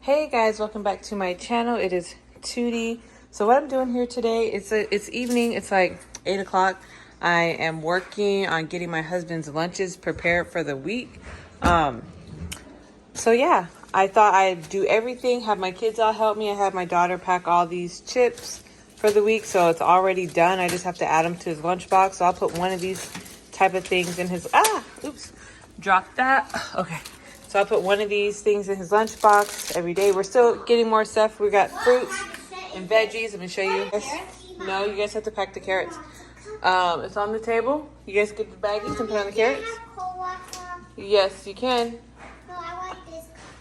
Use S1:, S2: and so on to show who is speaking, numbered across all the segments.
S1: Hey guys, welcome back to my channel. It is Tootie. So what I'm doing here today, it's evening. It's like 8 o'clock. I am working on getting my husband's lunches prepared for the week. So yeah, I thought I'd do everything, have my kids all help me. I have my daughter pack all these chips for the week, so it's already done. I just have to add them to his lunchbox. So I'll put one of these type of things in his, oops, dropped that. Okay. So I put one of these things in his lunchbox every day. We're still getting more stuff. We got fruits and veggies. Let me show you. No, you guys have to pack the carrots. It's on the table. You guys get the baggies and put on the carrots. Yes, you can.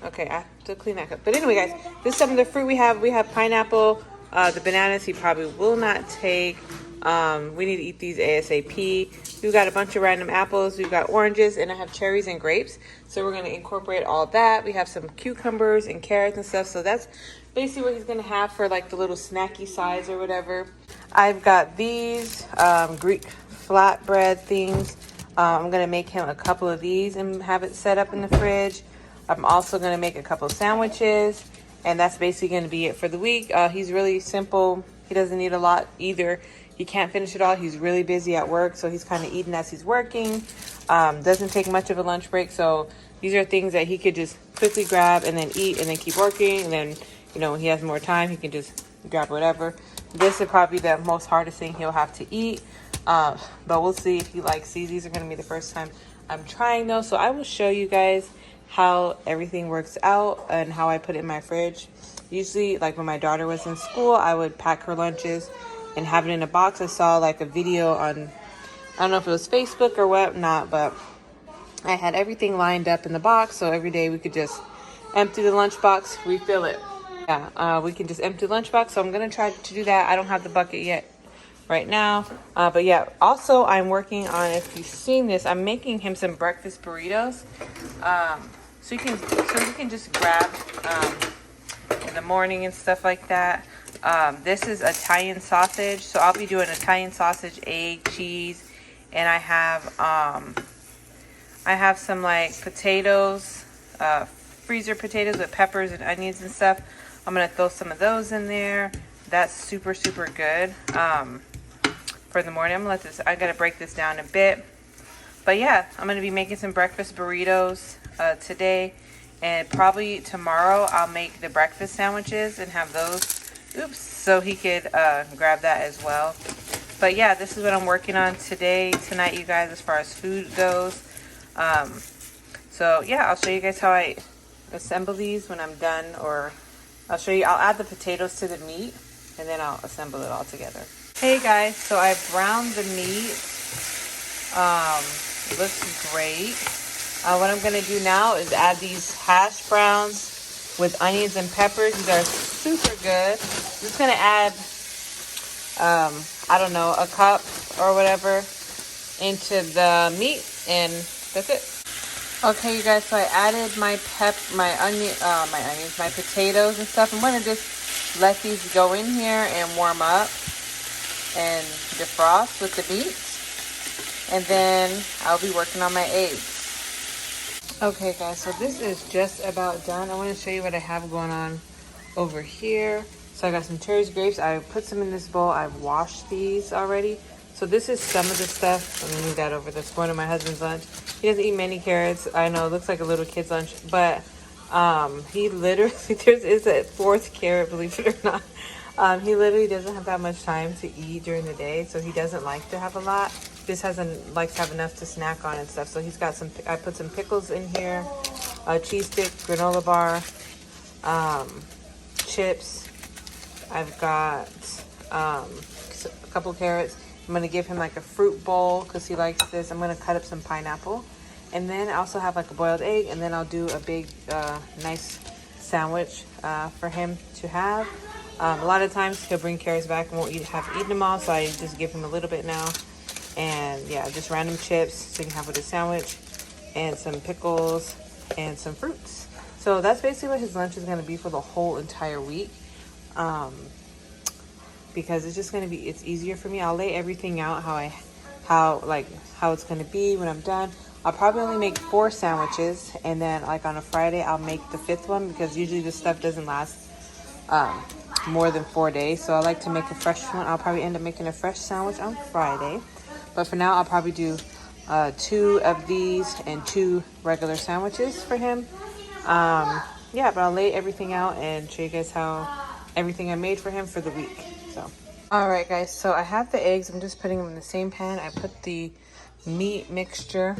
S1: Okay, I have to clean that up. But anyway, guys, this is some of the fruit we have. We have pineapple. The bananas he probably will not take. We need to eat these ASAP. We've got a bunch of random apples. We've got oranges, and I have cherries and grapes. So we're going to incorporate all that. We have some cucumbers and carrots and stuff. So that's basically what he's going to have for like the little snacky size or whatever. I've got these Greek flatbread things. I'm going to make him a couple of these and have it set up in the fridge. I'm also going to make a couple sandwiches. And that's basically going to be it for the week. He's really simple. He doesn't need a lot either. He can't finish it all. He's really busy at work, so he's kind of eating as he's working. Doesn't take much of a lunch break, so these are things that he could just quickly grab and then eat and then keep working. And then, you know, when he has more time, he can just grab whatever. This is probably the most hardest thing he'll have to eat, but we'll see if he likes these. These are going to be the first time I'm trying those, so I will show you guys how everything works out and how I put it in my fridge. Usually, like when my daughter was in school, I would pack her lunches and have it in a box. I saw like a video on, I don't know if it was Facebook or whatnot, but I had everything lined up in the box, so every day we could just empty the lunchbox, refill it. Yeah, we can just empty the lunchbox, so I'm gonna try to do that. I don't have the bucket yet right now, but yeah, also I'm working on, if you've seen this, I'm making him some breakfast burritos, so you can just grab in the morning and stuff like that. This is Italian sausage, so I'll be doing Italian sausage, egg, cheese, and I have some like potatoes, freezer potatoes with peppers and onions and stuff. I'm gonna throw some of those in there. That's super good for the morning. I gotta break this down a bit, but yeah, I'm gonna be making some breakfast burritos today, and probably tomorrow I'll make the breakfast sandwiches and have those. Oops, so he could grab that as well. But yeah, this is what I'm working on tonight, you guys, as far as food goes. So yeah, I'll show you guys how I assemble these when I'm done, or I'll add the potatoes to the meat, and then I'll assemble it all together. Hey guys, so I browned the meat. It looks great. What I'm gonna do now is add these hash browns with onions and peppers. These are super good. I'm just gonna add, I don't know, a cup or whatever into the meat, and that's it. Okay, you guys, so I added my potatoes and stuff. I'm gonna just let these go in here and warm up and defrost with the meat, and then I'll be working on my eggs. Okay guys, so this is just about done. I want to show you what I have going on over here. So I got some cherries, grapes. I put some in this bowl. I've washed these already. So this is some of the stuff. Let me move that over. That's going to my husband's lunch. He doesn't eat many carrots. I know it looks like a little kid's lunch, but he literally, is a fourth carrot, believe it or not. He literally doesn't have that much time to eat during the day, so he doesn't like to have a lot. Just likes to have enough to snack on and stuff. So he's got I put some pickles in here, a cheese stick, granola bar, chips. I've got a couple carrots. I'm gonna give him like a fruit bowl because he likes this. I'm gonna cut up some pineapple, and then I also have like a boiled egg, and then I'll do a big nice sandwich for him to have. A lot of times he'll bring carrots back and won't have eaten them all, so I just give him a little bit now. And yeah, just random chips so you can have with a sandwich, and some pickles and some fruits. So that's basically what his lunch is going to be for the whole entire week, because it's just going it's easier for me. I'll lay everything out how it's going to be when I'm done. I'll probably only make 4 sandwiches, and then like on a Friday I'll make the 5th one, because usually this stuff doesn't last more than 4 days. So I like to make a fresh one. I'll probably end up making a fresh sandwich on Friday, but for now I'll probably do 2 of these and 2 regular sandwiches for him. Yeah, but I'll lay everything out and show you guys how everything I made for him for the week. So all right guys, so I have the eggs. I'm just putting them in the same pan. I put the meat mixture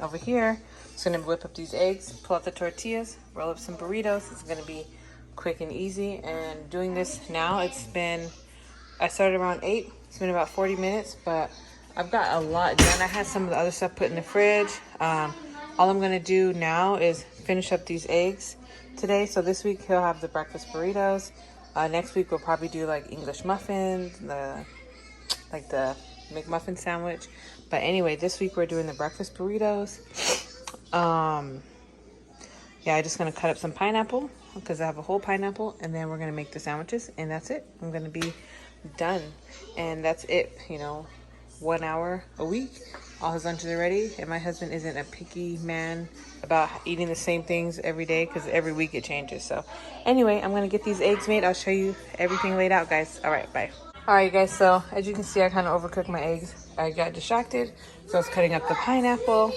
S1: over here. Just gonna whip up these eggs, pull out the tortillas, roll up some burritos. It's gonna be quick and easy. And doing this now, I started around 8. It's been about 40 minutes, but I've got a lot done. I had some of the other stuff put in the fridge. All I'm gonna do now is finish up these eggs today. So this week he'll have the breakfast burritos. Next week we'll probably do like English muffins, the McMuffin sandwich. But anyway, this week we're doing the breakfast burritos. Yeah, I'm just gonna cut up some pineapple because I have a whole pineapple, and then we're gonna make the sandwiches, and that's it. I'm gonna be done, and that's it. You know, 1 hour a week. All his lunches are ready, and my husband isn't a picky man about eating the same things every day, because every week it changes. So anyway, I'm gonna get these eggs made. I'll show you everything laid out, guys. All right, bye. All right, guys, so as you can see, I kind of overcooked my eggs. I got distracted, so I was cutting up the pineapple.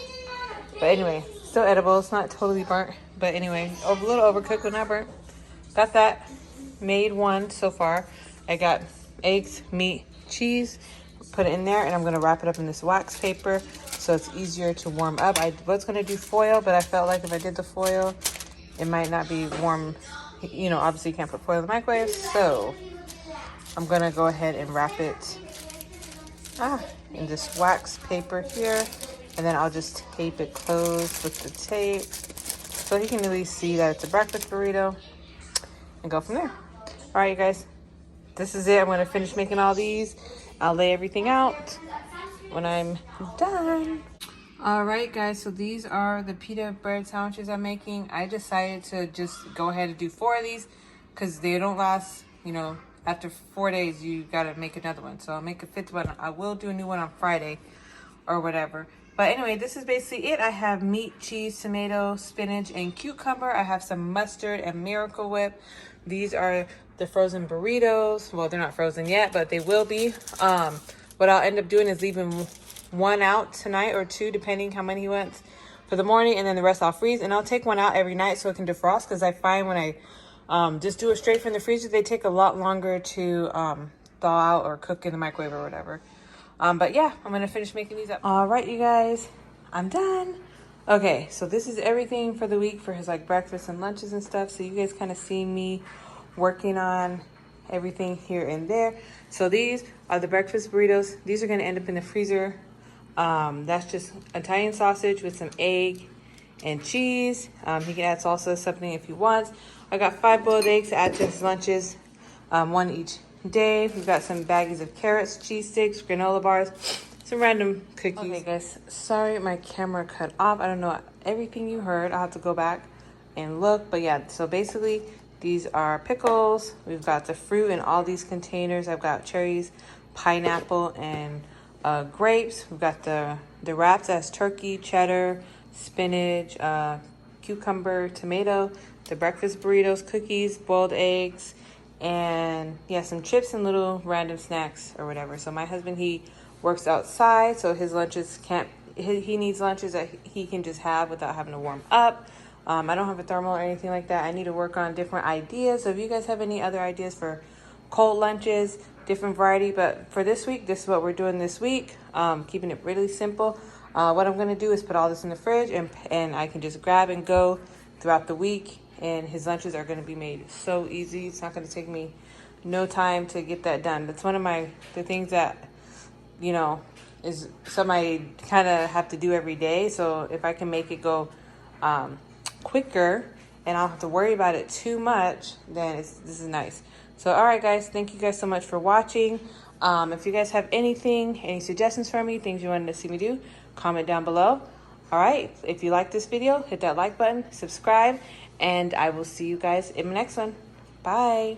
S1: But anyway, still edible. It's not totally burnt, but anyway, a little overcooked but not burnt. Got that. Made one so far. I got eggs, meat, cheese. Put it in there, and I'm gonna wrap it up in this wax paper so it's easier to warm up. I was gonna do foil, but I felt like if I did the foil, it might not be warm. You know, obviously you can't put foil in the microwave, so I'm gonna go ahead and wrap it in this wax paper here, and then I'll just tape it closed with the tape so he can at least see that it's a breakfast burrito, and go from there. All right, you guys, this is it. I'm gonna finish making all these. I'll lay everything out when I'm done. All right, guys, so these are the pita bread sandwiches I'm making. I decided to just go ahead and do 4 of these because they don't last, you know, after 4 days, you gotta make another one. So I'll make a 5th one. I will do a new one on Friday or whatever. But anyway, this is basically it. I have meat, cheese, tomato, spinach, and cucumber. I have some mustard and Miracle Whip. These are the frozen burritos. Well, they're not frozen yet, but they will be. What I'll end up doing is leaving 1 out tonight or 2, depending how many he wants for the morning, and then the rest I'll freeze. And I'll take 1 out every night so it can defrost, because I find when I just do it straight from the freezer, they take a lot longer to thaw out or cook in the microwave or whatever. But yeah, I'm gonna finish making these up. All right, you guys, I'm done. Okay, so this is everything for the week for his like breakfast and lunches and stuff. So you guys kind of see me working on everything here and there. So these are the breakfast burritos. These are gonna end up in the freezer. That's just Italian sausage with some egg and cheese. He can add salsa, something if he wants. I got 5 boiled eggs to add to his lunches, 1 each day. We've got some baggies of carrots, cheese sticks, granola bars, some random cookies. Okay, guys, sorry my camera cut off. I don't know everything you heard. I'll have to go back and look. But yeah, so basically these are pickles. We've got the fruit in all these containers. I've got cherries, pineapple, and grapes. We've got the wraps as turkey, cheddar, spinach, cucumber, tomato, the breakfast burritos, cookies, boiled eggs, and yeah, some chips and little random snacks or whatever. So my husband, he works outside, so his lunches he needs lunches that he can just have without having to warm up. I don't have a thermal or anything like that. I need to work on different ideas. So if you guys have any other ideas for cold lunches, different variety, but for this week, this is what we're doing this week. Keeping it really simple. What I'm gonna do is put all this in the fridge, and I can just grab and go throughout the week, and his lunches are gonna be made so easy. It's not gonna take me no time to get that done. That's one of the things that, you know, is something I kind of have to do every day. So if I can make it go quicker and I don't have to worry about it too much, then this is nice. So all right, guys, thank you guys so much for watching. If you guys have any suggestions for me, things you wanted to see me do, comment down below. All right, if you like this video, hit that like button, subscribe, and I will see you guys in the next one. Bye.